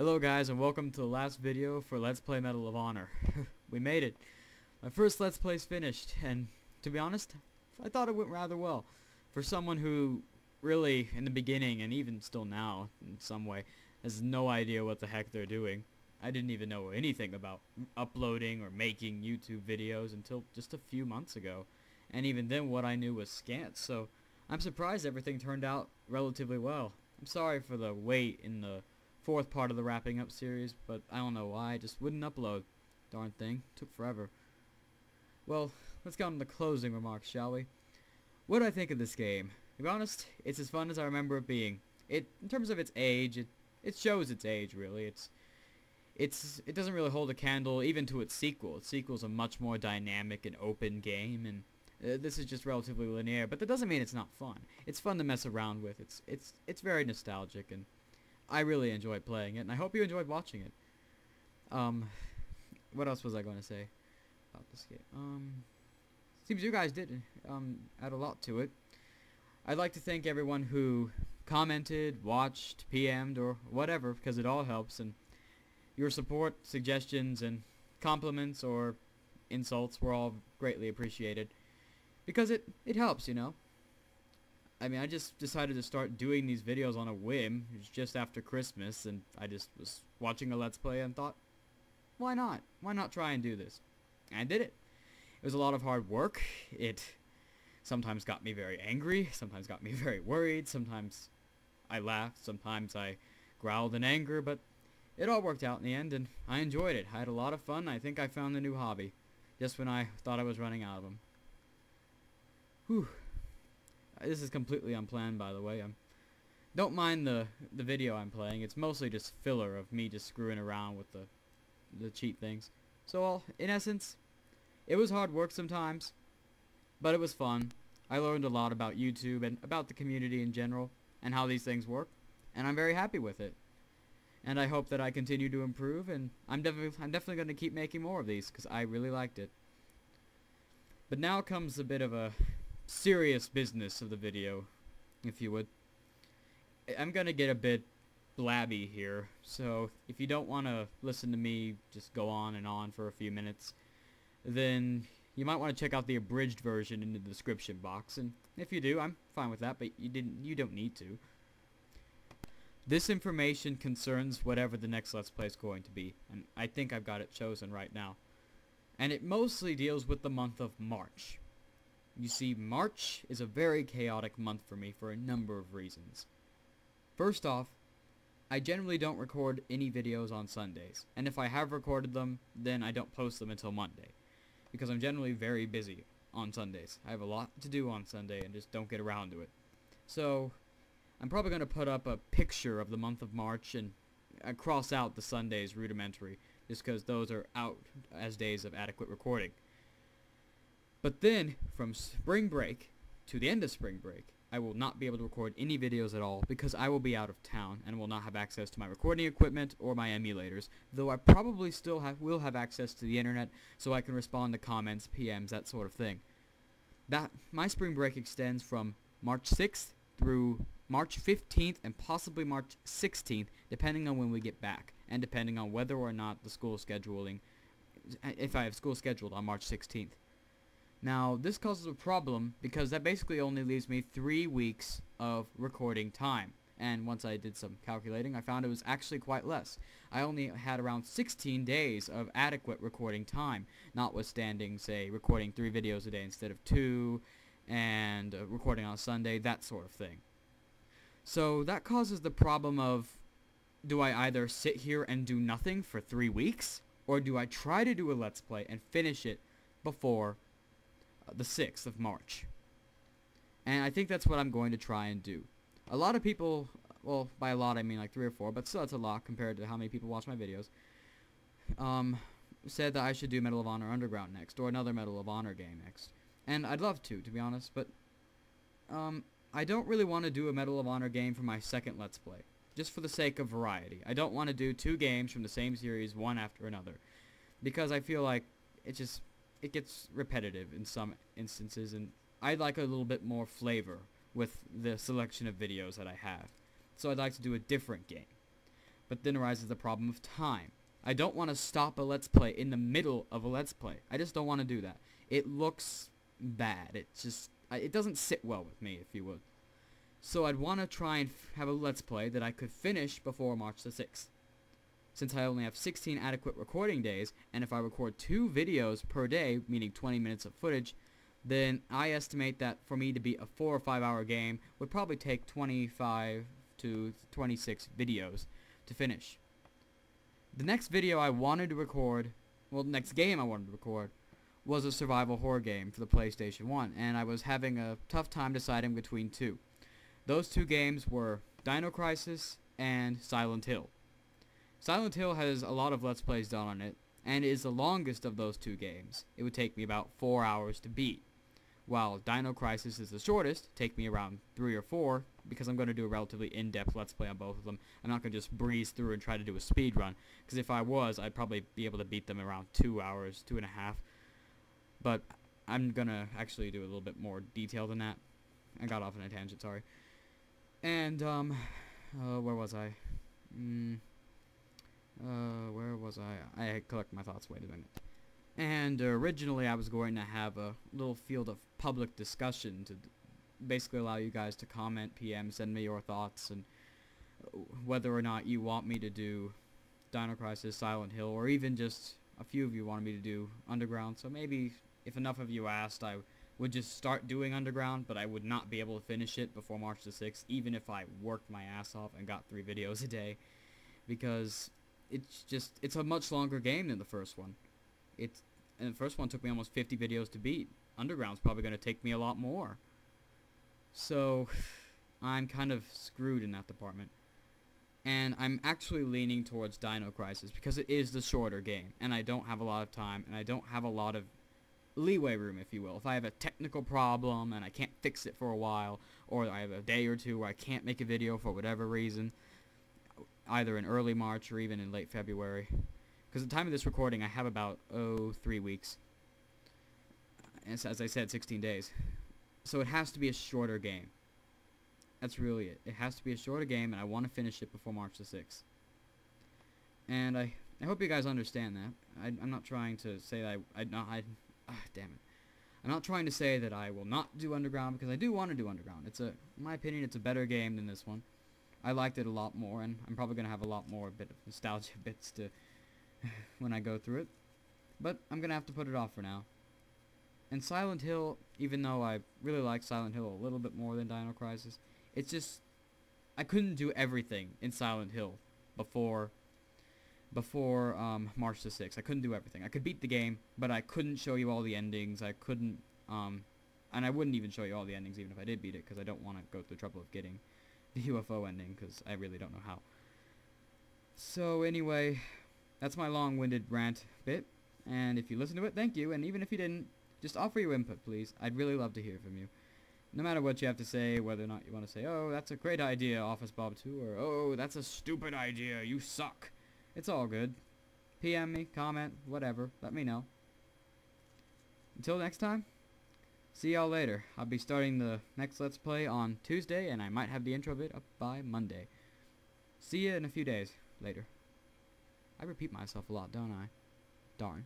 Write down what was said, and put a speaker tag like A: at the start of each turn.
A: Hello guys, and welcome to the last video for Let's Play Medal of Honor. We made it. My first Let's Play's finished, and to be honest, I thought it went rather well. For someone who really, in the beginning, and even still now, in some way, has no idea what the heck they're doing. I didn't even know anything about uploading or making YouTube videos until just a few months ago. And even then, what I knew was scant, so I'm surprised everything turned out relatively well. I'm sorry for the wait in the fourth part of the wrapping up series, but I don't know why, I just wouldn't upload. Darn thing, took forever. Well, let's get on to the closing remarks, shall we? What do I think of this game? To be honest, it's as fun as I remember it being. In terms of its age, it shows its age, really. It doesn't really hold a candle even to its sequel. Its sequel's a much more dynamic and open game, and this is just relatively linear, but that doesn't mean it's not fun. It's fun to mess around with. It's very nostalgic, and I really enjoyed playing it, and I hope you enjoyed watching it. What else was I going to say about this game? Seems you guys did add a lot to it. I'd like to thank everyone who commented, watched, PM'd, or whatever, because it all helps, and your support, suggestions, and compliments or insults were all greatly appreciated, because it helps, you know. I mean, I just decided to start doing these videos on a whim. It was just after Christmas, and I just was watching a Let's Play and thought, why not? Why not try and do this? And I did it. It was a lot of hard work. It sometimes got me very angry, sometimes got me very worried, sometimes I laughed, sometimes I growled in anger, but it all worked out in the end, and I enjoyed it. I had a lot of fun. I think I found a new hobby, just when I thought I was running out of them. Whew. This is completely unplanned, by the way. Don't mind the video I'm playing. It's mostly just filler of me just screwing around with the cheat things. So, in essence, it was hard work sometimes, but it was fun. I learned a lot about YouTube and about the community in general and how these things work, and I'm very happy with it. And I hope that I continue to improve, and I'm definitely going to keep making more of these because I really liked it. But now comes a bit of a serious business of the video, if you would. I'm gonna get a bit blabby here, so if you don't want to listen to me just go on and on for a few minutes, then you might want to check out the abridged version in the description box, and if you do, I'm fine with that, but you don't need to. This information concerns whatever the next Let's Play is going to be, and I think I've got it chosen right now. And it mostly deals with the month of March. You see, March is a very chaotic month for me for a number of reasons. First off, I generally don't record any videos on Sundays, and if I have recorded them, then I don't post them until Monday, because I'm generally very busy on Sundays. I have a lot to do on Sunday and just don't get around to it. So, I'm probably going to put up a picture of the month of March and cross out the Sundays rudimentary, just because those are out as days of adequate recording. But then, from spring break to the end of spring break, I will not be able to record any videos at all because I will be out of town and will not have access to my recording equipment or my emulators, though I probably still will have access to the internet so I can respond to comments, PMs, that sort of thing. My spring break extends from March 6th through March 15th and possibly March 16th, depending on when we get back, and depending on whether or not the school scheduling, if I have school scheduled on March 16th. Now, this causes a problem because that basically only leaves me 3 weeks of recording time. And once I did some calculating, I found it was actually quite less. I only had around 16 days of adequate recording time, notwithstanding, say, recording 3 videos a day instead of 2, and recording on Sunday, that sort of thing. So that causes the problem of, do I either sit here and do nothing for 3 weeks, or do I try to do a Let's Play and finish it before the 6th of March. And I think that's what I'm going to try and do. A lot of people, well, by a lot I mean like 3 or 4, but still that's a lot compared to how many people watch my videos, said that I should do Medal of Honor Underground next, or another Medal of Honor game next. And I'd love to be honest, but I don't really want to do a Medal of Honor game for my second Let's Play, just for the sake of variety. I don't want to do 2 games from the same series, one after another, because I feel like it gets repetitive in some instances, and I'd like a little bit more flavor with the selection of videos that I have. So I'd like to do a different game. But then arises the problem of time. I don't want to stop a Let's Play in the middle of a Let's Play. I just don't want to do that. It looks bad. It doesn't sit well with me, if you would. So I'd want to try and have a Let's Play that I could finish before March the 6th. Since I only have 16 adequate recording days, and if I record 2 videos per day, meaning 20 minutes of footage, then I estimate that for me to beat a 4 or 5 hour game would probably take 25 to 26 videos to finish. The next video I wanted to record, well, the next game I wanted to record, was a survival horror game for the PlayStation 1, and I was having a tough time deciding between 2. Those 2 games were Dino Crisis and Silent Hill. Silent Hill has a lot of Let's Plays done on it, and is the longest of those 2 games. It would take me about 4 hours to beat, while Dino Crisis is the shortest, take me around 3 or 4, because I'm going to do a relatively in-depth Let's Play on both of them. I'm not going to just breeze through and try to do a speed run, because if I was, I'd probably be able to beat them around 2 hours, 2.5. But I'm going to actually do a little bit more detail than that. I got off on a tangent, sorry. And, where was I? Where was I? I collect my thoughts, wait a minute. And originally I was going to have a little field of public discussion to basically allow you guys to comment, PM, send me your thoughts, and whether or not you want me to do Dino Crisis, Silent Hill, or even just a few of you wanted me to do Underground. So maybe if enough of you asked, I would just start doing Underground, but I would not be able to finish it before March the 6th, even if I worked my ass off and got 3 videos a day, because it's a much longer game than the first one. And the first one took me almost 50 videos to beat. Underground's probably going to take me a lot more. So, I'm kind of screwed in that department. And I'm actually leaning towards Dino Crisis, because it is the shorter game, and I don't have a lot of time, and I don't have a lot of leeway room, if you will. If I have a technical problem, and I can't fix it for a while, or I have a day or 2 where I can't make a video for whatever reason, either in early March or even in late February. Because at the time of this recording, I have about, 3 weeks. As I said, 16 days. So it has to be a shorter game. That's really it. It has to be a shorter game, and I want to finish it before March the 6th. And I hope you guys understand that. I'm not trying to say that damn it. I'm not trying to say that I will not do Underground, because I do want to do Underground. In my opinion, it's a better game than this one. I liked it a lot more, and I'm probably going to have a lot more bit of nostalgia bits to when I go through it. But I'm going to have to put it off for now. And Silent Hill, even though I really like Silent Hill a little bit more than Dino Crisis, it's just, I couldn't do everything in Silent Hill before March the 6th. I couldn't do everything. I could beat the game, but I couldn't show you all the endings. I couldn't, and I wouldn't even show you all the endings even if I did beat it, because I don't want to go through the trouble of getting the UFO ending, because I really don't know how. So anyway, that's my long-winded rant bit, and if you listened to it, thank you, and even if you didn't, just offer your input, please. I'd really love to hear from you. No matter what you have to say, whether or not you want to say, oh, that's a great idea, Office Bob 2, or, oh, that's a stupid idea, you suck. It's all good. PM me, comment, whatever, let me know. Until next time, see y'all later. I'll be starting the next Let's Play on Tuesday, and I might have the intro vid up by Monday. See ya in a few days. Later. I repeat myself a lot, don't I? Darn.